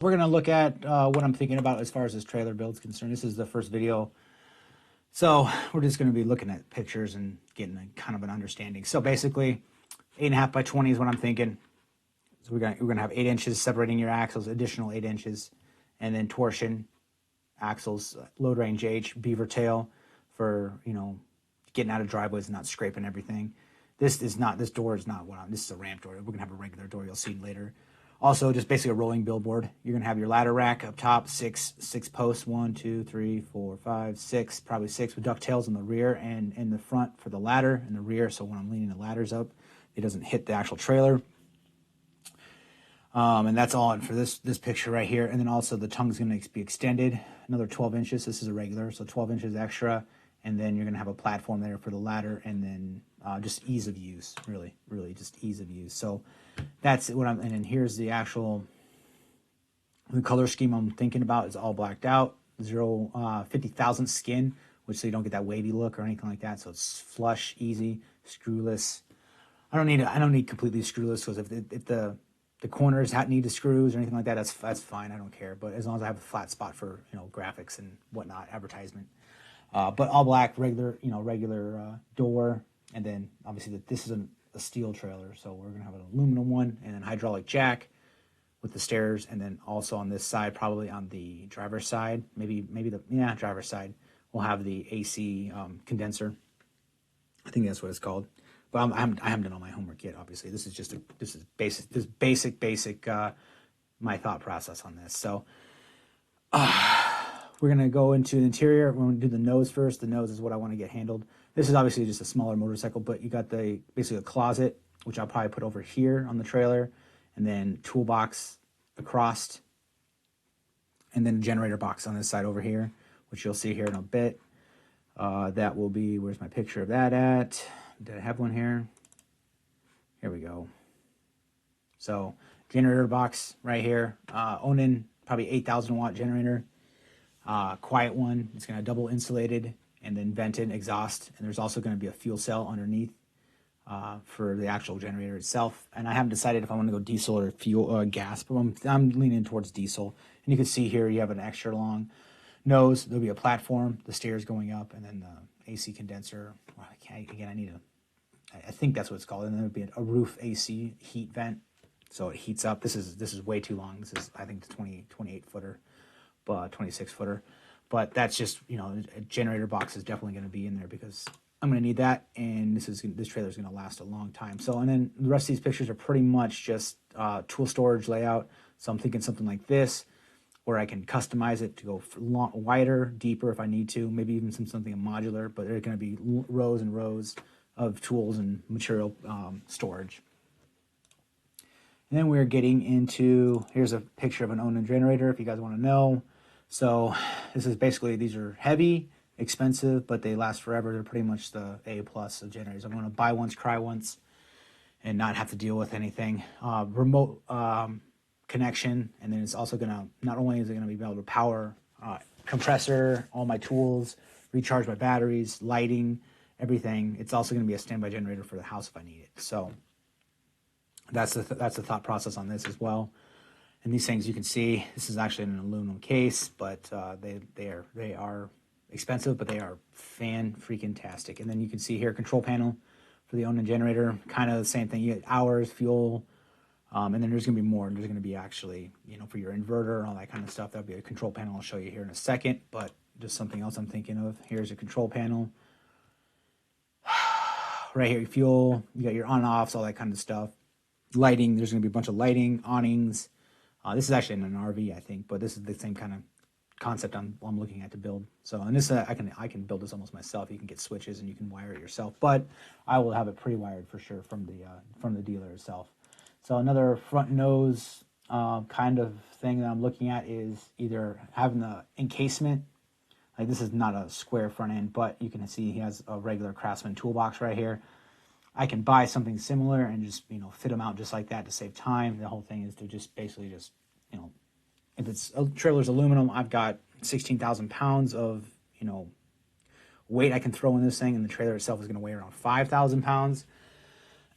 We're going to look at what I'm thinking about as far as this trailer build is concerned. This is the first video. So we're just going to be looking at pictures and getting a kind of an understanding. So basically, 8.5 by 20 is what I'm thinking. So we're going to have 8 inches separating your axles, additional 8 inches, and then torsion axles, load range H, beaver tail for, getting out of driveways and not scraping everything. This door is not this is a ramp door. We're going to have a regular door, you'll see later. Also, just basically a rolling billboard. You're going to have your ladder rack up top, six posts, 1, 2, 3, 4, 5, 6, probably 6 with ducktails in the rear and in the front for the ladder in the rear. So when I'm leaning the ladders up, it doesn't hit the actual trailer. And that's all for this picture right here. And then also the tongue's going to be extended another 12 inches. This is a regular, so 12 inches extra. And then you're going to have a platform there for the ladder, and then just ease of use, really just ease of use. So that's what and then here's the actual, the color scheme I'm thinking about is all blacked out, 50,000 skin, which so you don't get that wavy look or anything like that. So it's flush, easy, screwless. I don't need completely screwless, because if the corners need the screws or anything like that, that's fine. I don't care. But as long as I have a flat spot for graphics and whatnot, advertisement. But all black, regular door, and then obviously this is a steel trailer, so we're gonna have an aluminum one, and then hydraulic jack with the stairs, and then also on this side, probably on the driver's side, maybe the driver's side, we'll have the AC condenser. I think that's what it's called. But I haven't done all my homework yet. Obviously, this is basic my thought process on this. So we're going to go into the interior. We're going to do the nose first. The nose is what I want to get handled. This is obviously just a smaller motorcycle, but you got basically a closet, which I'll probably put over here on the trailer, and then toolbox across, and then generator box on this side over here, which you'll see here in a bit. That will be, where's my picture of that at? Did I have one here? Here we go. So generator box right here. Onan, probably 8,000 watt generator. Quiet one. It's going to double insulated and then vented exhaust. And there's also going to be a fuel cell underneath for the actual generator itself. And I haven't decided if I want to go diesel or fuel gas, but I'm leaning towards diesel. And you can see here you have an extra long nose. There'll be a platform, the stairs going up, and then the AC condenser. Well, I think that's what it's called. And then there'll be a roof AC heat vent, so it heats up. This is way too long. This is, I think, the 28 footer, 26 footer. But that's just, a generator box is definitely going to be in there because I'm going to need that, and this trailer is going to last a long time. So, and then the rest of these pictures are pretty much just tool storage layout. So I'm thinking something like this, where I can customize it to go wider, deeper if I need to, maybe even something modular, but there's going to be rows and rows of tools and material storage. And then we're getting into, here's a picture of an Onan generator if you guys want to know. So this is basically, these are heavy, expensive, but they last forever. They're pretty much the A+ of generators. I'm going to buy once, cry once, and not have to deal with anything. Remote connection, and then it's also going to, not only is it going to be able to power compressor, all my tools, recharge my batteries, lighting, everything. It's also going to be a standby generator for the house if I need it. So that's the thought process on this as well. And these things, you can see, this is actually an aluminum case, but they are expensive, but they are fan-freaking-tastic. And then you can see here, control panel for the Onan generator, kind of the same thing. You get hours, fuel, and then there's going to be more. There's going to be actually, for your inverter and all that kind of stuff. That'll be a control panel I'll show you here in a second, but just something else I'm thinking of. Here's a control panel. Right here, fuel, you got your on-offs, all that kind of stuff. Lighting, there's going to be a bunch of lighting, awnings. This is actually in an RV, I think, but this is the same kind of concept I'm looking at to build. So, and this I can build this almost myself. You can get switches and you can wire it yourself, but I will have it pre-wired for sure from the dealer itself. So another front nose kind of thing that I'm looking at is either having the encasement. Like, this is not a square front end, but you can see he has a regular Craftsman toolbox right here. I can buy something similar and just, fit them out just like that to save time. The whole thing is to just basically just, if it's a trailer's aluminum, I've got 16,000 pounds of, weight I can throw in this thing, and the trailer itself is going to weigh around 5,000 pounds.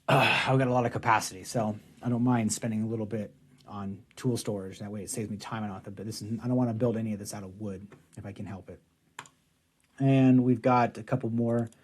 I've got a lot of capacity, so I don't mind spending a little bit on tool storage. That way it saves me time. I don't have to, but I don't want to build any of this out of wood if I can help it. And we've got a couple more